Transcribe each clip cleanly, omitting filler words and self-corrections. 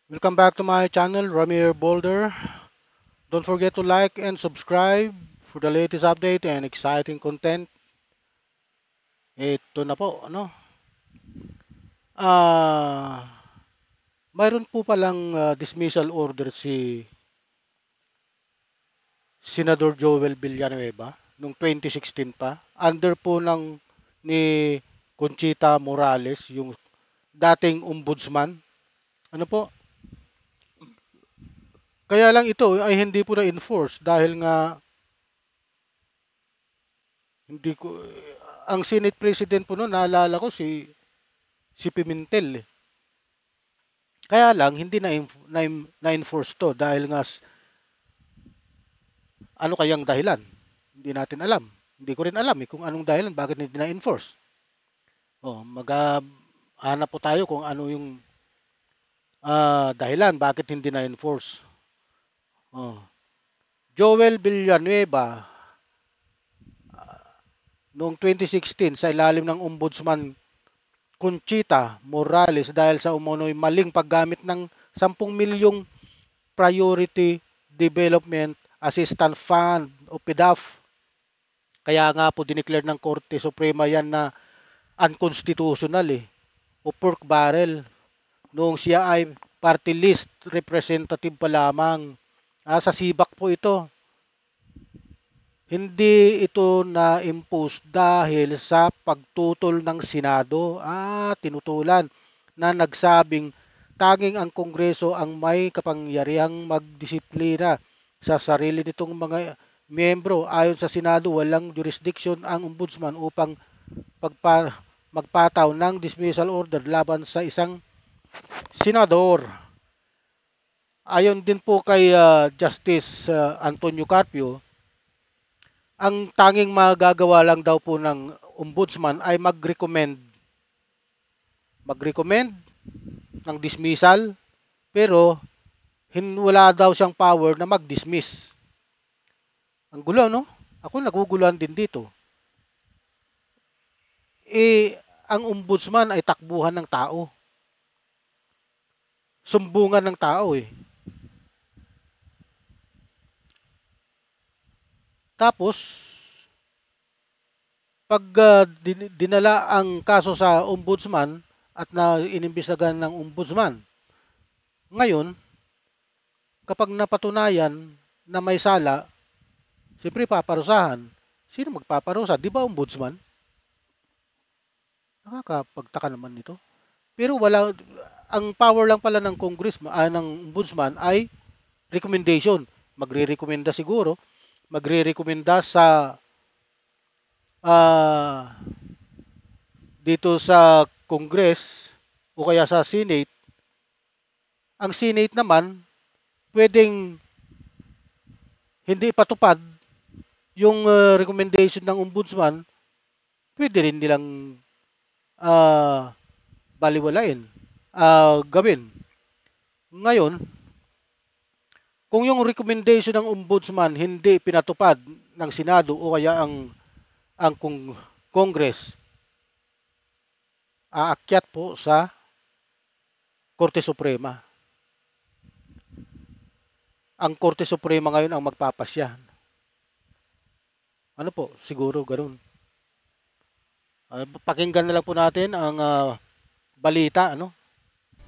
Welcome back to my channel, Ramir Boulder. Don't forget to like and subscribe for the latest update and exciting content. Ito na po, ano? Ah, mayroon po palang dismissal order si Senador Joel Villanueva noong 2016 pa. Under po ni Conchita Morales, yung dating ombudsman. Ano po? Kaya lang ito ay hindi po na-enforce dahil nga hindi ko ang Senate President po noon, naalala ko si Pimentel. Kaya lang hindi na-enforce to dahil nga ano kayang dahilan? Hindi natin alam. Hindi ko rin alam kung anong dahilan bakit hindi na-enforce. Oh, hanap po tayo kung ano yung dahilan bakit hindi na-enforce. Oh. Joel Villanueva noong 2016 sa ilalim ng Ombudsman Conchita Morales dahil sa umunoy maling paggamit ng 10 milyong Priority Development Assistance Fund o PDAF. Kaya nga po dineclare ng Korte Suprema yan na unconstitutional o pork barrel noong siya ay party list representative pa lamang. Sa sibak po ito. Hindi ito na-impose dahil sa pagtutol ng Senado tinutulan na nagsabing tanging ang Kongreso ang may kapangyarihang magdisiplina sa sarili nitong mga miyembro. Ayon sa Senado, walang jurisdiction ang ombudsman upang magpataw ng dismissal order laban sa isang senador. Ayon din po kay Justice Antonio Carpio, ang tanging magagawa lang daw po ng ombudsman ay mag-recommend ng dismissal, pero wala daw siyang power na mag-dismiss. Ang gulo, no? Ako naguguluhan din dito. Ang ombudsman ay takbuhan ng tao. Sumbungan ng tao Tapos, pag dinala ang kaso sa ombudsman at inimbestigahan ng ombudsman, ngayon, kapag napatunayan na may sala, siyempre paparusahan. Sino magpaparusa? Di ba ombudsman? Nakakapagtaka naman nito. Pero ang power lang pala ng ng ombudsman ay recommendation. Magre-recommenda siguro, magre-recommenda sa ah, dito sa Congress o kaya sa Senate. Ang Senate naman pwedeng hindi patupad yung recommendation ng ombudsman, pwede rin nilang ah, baliwalain, gawin. Ngayon, kung yung recommendation ng ombudsman hindi pinatupad ng Senado o kaya ang Congress, aakyat po sa Korte Suprema. Ang Korte Suprema ngayon ang magpapasya. Ano po? Siguro ganun. Pakinggan na lang po natin ang balita, ano?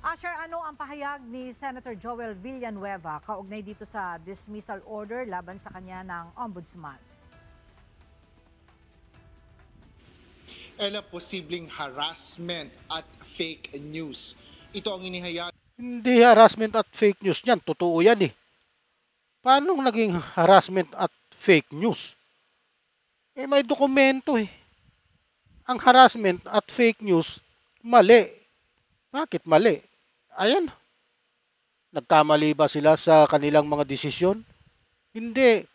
Asher, ano ang pahayag ni Senator Joel Villanueva kaugnay dito sa dismissal order laban sa kanya ng ombudsman? Ela posibleng harassment at fake news. Ito ang inihayag. Hindi harassment at fake news yan. Totoo yan Paano naging harassment at fake news? May dokumento Ang harassment at fake news, mali. Bakit mali? Ayan, nagkamali ba sila sa kanilang mga desisyon? Hindi.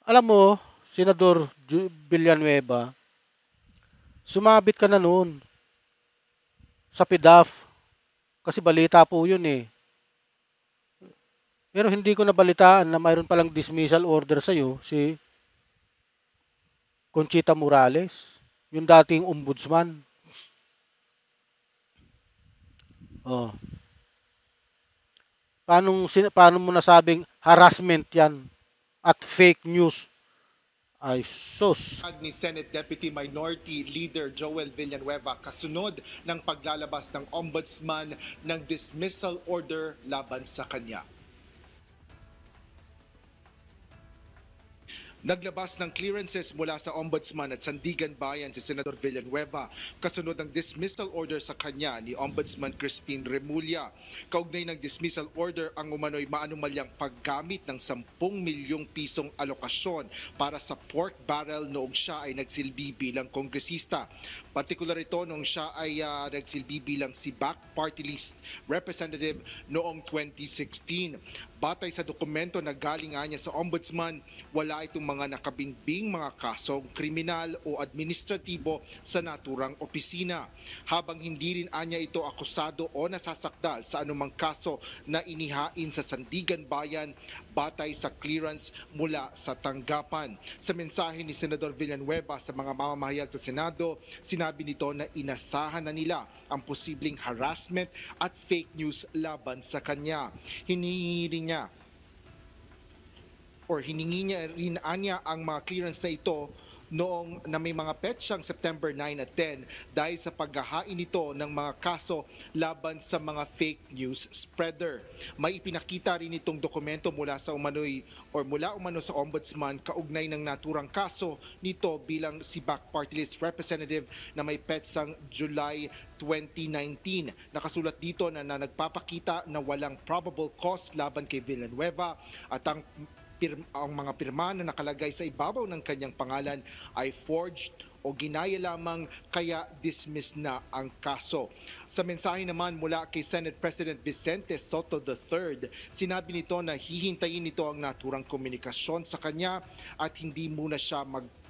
Alam mo, Senador Villanueva, sumabit ka na noon sa PDAF kasi balita po yun Pero hindi ko nabalitaan na mayroon palang dismissal order sa'yo si Conchita Morales, yung dating ombudsman. Oh. Paano mo nasabing harassment 'yan at fake news? Ay sus. Ni Senate Deputy Minority Leader Joel Villanueva kasunod ng paglalabas ng ombudsman ng dismissal order laban sa kanya. Naglabas ng clearances mula sa Ombudsman at Sandigan Bayan si Senador Villanueva kasunod ng dismissal order sa kanya ni Ombudsman Crispin Remulla. Kaugnay ng dismissal order ang umano'y maanumalyang paggamit ng 10 milyong pisong alokasyon para sa pork barrel noong siya ay nagsilbi bilang kongresista. Partikular ito noong siya ay nagsilbi bilang SIBAC Party List Representative noong 2016. Batay sa dokumento na galing niya sa Ombudsman, wala itong mga nakabingbing mga kasong kriminal o administratibo sa naturang opisina. Habang hindi rin anya ito akusado o nasasakdal sa anumang kaso na inihain sa Sandigan Bayan batay sa clearance mula sa tanggapan. Sa mensahe ni Senador Villanueva sa mga mamamahayag sa Senado, sinabi nito na inasahan na nila ang posibleng harassment at fake news laban sa kanya. Hiningi niya rin anya ang mga clearance na ito noong na may mga petsang September 9 at 10 dahil sa paghahain nito ng mga kaso laban sa mga fake news spreader. May ipinakita rin itong dokumento mula umano sa Ombudsman kaugnay ng naturang kaso nito bilang SIBAC Party List Representative na may petsang July 2019. Nakasulat dito na nagpapakita na walang probable cause laban kay Villanueva at ang mga pirma na nakalagay sa ibabaw ng kanyang pangalan ay forged o ginaya lamang kaya dismiss na ang kaso. Sa mensahe naman mula kay Senate President Vicente Sotto III, sinabi nito na hihintayin nito ang naturang komunikasyon sa kanya at hindi muna siya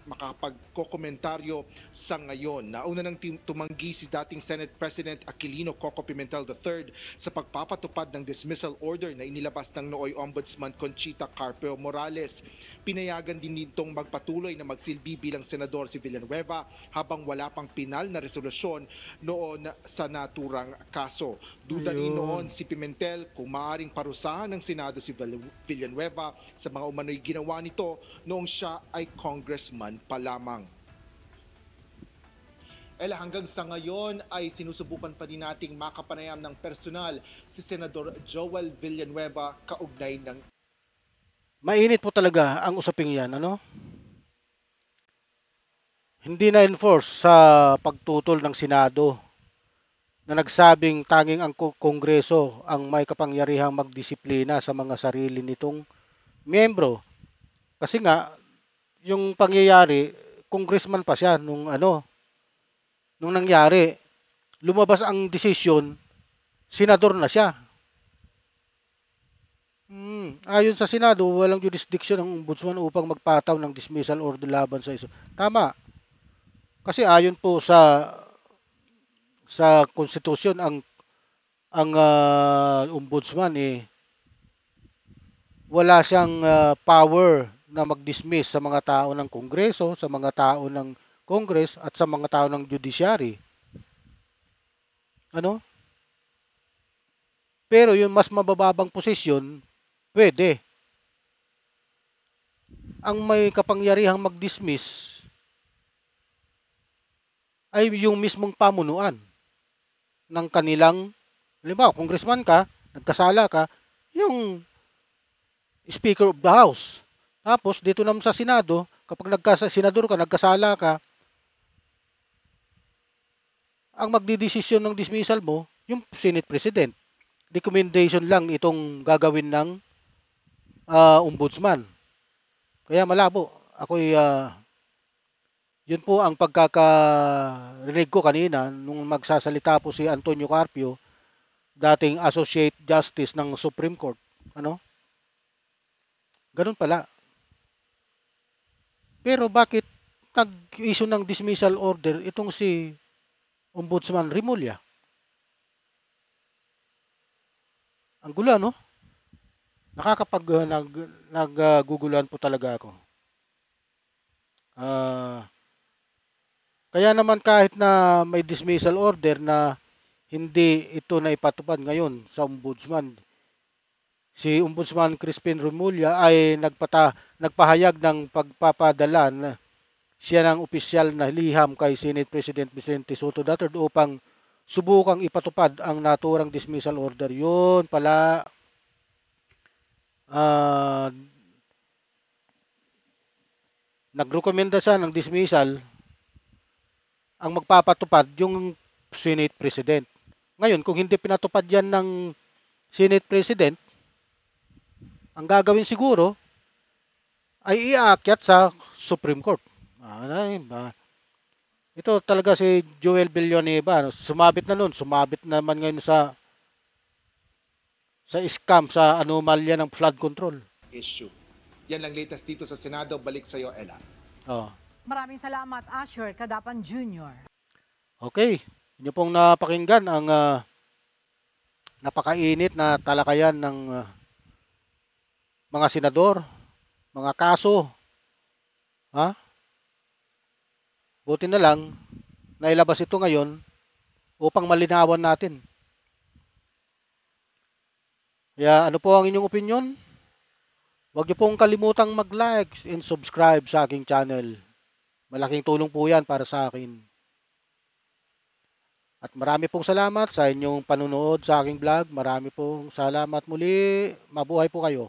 makapagkokomentaryo sa ngayon. Nauna nang tumanggi si dating Senate President Aquilino Coco Pimentel III sa pagpapatupad ng dismissal order na inilabas ng nooy Ombudsman Conchita Carpio Morales. Pinayagan din nitong magpatuloy na magsilbi bilang senador si Villanueva habang wala pang pinal na resolusyon noon sa naturang kaso. Duda rin noon si Pimentel kung maaaring parusahan ng Senado si Villanueva sa mga umano'y ginawa nito noong siya ay congressman pa lamang. Hanggang sa ngayon ay sinusubukan pa din nating makapanayam ng personal si Senador Joel Villanueva kaugnay ng... Mainit po talaga ang usaping yan, ano? Hindi na-enforce sa pagtutol ng Senado na nagsabing tanging ang Kongreso ang may kapangyarihang magdisiplina sa mga sarili nitong miyembro. Kasi nga, yung pangyayari, congressman pa siya nung nangyari. Lumabas ang desisyon, senador na siya. Ayon sa Senado, walang jurisdiction ng ombudsman upang magpataw ng dismissal order laban sa iso. Tama. Kasi ayon po sa konstitusyon ang ombudsman wala siyang power na mag-dismiss sa mga tao ng Kongreso, sa mga tao ng Congress at sa mga tao ng judiciary. Ano? Pero yung mas mabababang posisyon, pwede. Ang may kapangyarihang mag-dismiss ay yung mismong pamunuan ng kanilang, halimbawa, congressman ka, nagkasala ka, yung Speaker of the House. Tapos, dito naman sa Senado, kapag senador ka, nagkasala ka, ang magdidesisyon ng dismissal mo, yung Senate President. Recommendation lang itong gagawin ng ombudsman. Kaya malabo. Ako'y, yun po ang pagkakarinig ko kanina nung magsasalita po si Antonio Carpio, dating Associate Justice ng Supreme Court. Ano? Ganun pala. Pero bakit nag-issue ng dismissal order itong si Ombudsman Remulla? Ang gulo, no? Nagguguluhan po talaga ako. Kaya naman kahit na may dismissal order na hindi ito na ipatupad ngayon sa ombudsman. Si Ombudsman Crispin Remulla ay nagpahayag ng pagpapadala na siya ng opisyal na liham kay Senate President Vicente Sotto III upang subukang ipatupad ang naturang dismissal order. Yun pala, nagrekomenda siya ng dismissal, ang magpapatupad yung Senate President. Ngayon, kung hindi pinatupad yan ng Senate President, ang gagawin siguro ay iaakyat sa Supreme Court. Ito talaga si Joel Villanueva, sumabit na nun, sumabit naman ngayon sa scam, sa anomalya ng flood control. issue. Yan lang latest dito sa Senado. Balik sa iyo, Ella. Oh. Maraming salamat, Asher Kadapan Jr. Okay, inyo pong napakinggan ang napakainit na talakayan ng mga senador, mga kaso. Buti na lang, nailabas ito ngayon upang malinawan natin. Kaya ano po ang inyong opinion? Huwag niyo pong kalimutang mag-like and subscribe sa aking channel. Malaking tulong po yan para sa akin. At marami pong salamat sa inyong panunood sa aking vlog. Marami pong salamat muli. Mabuhay po kayo.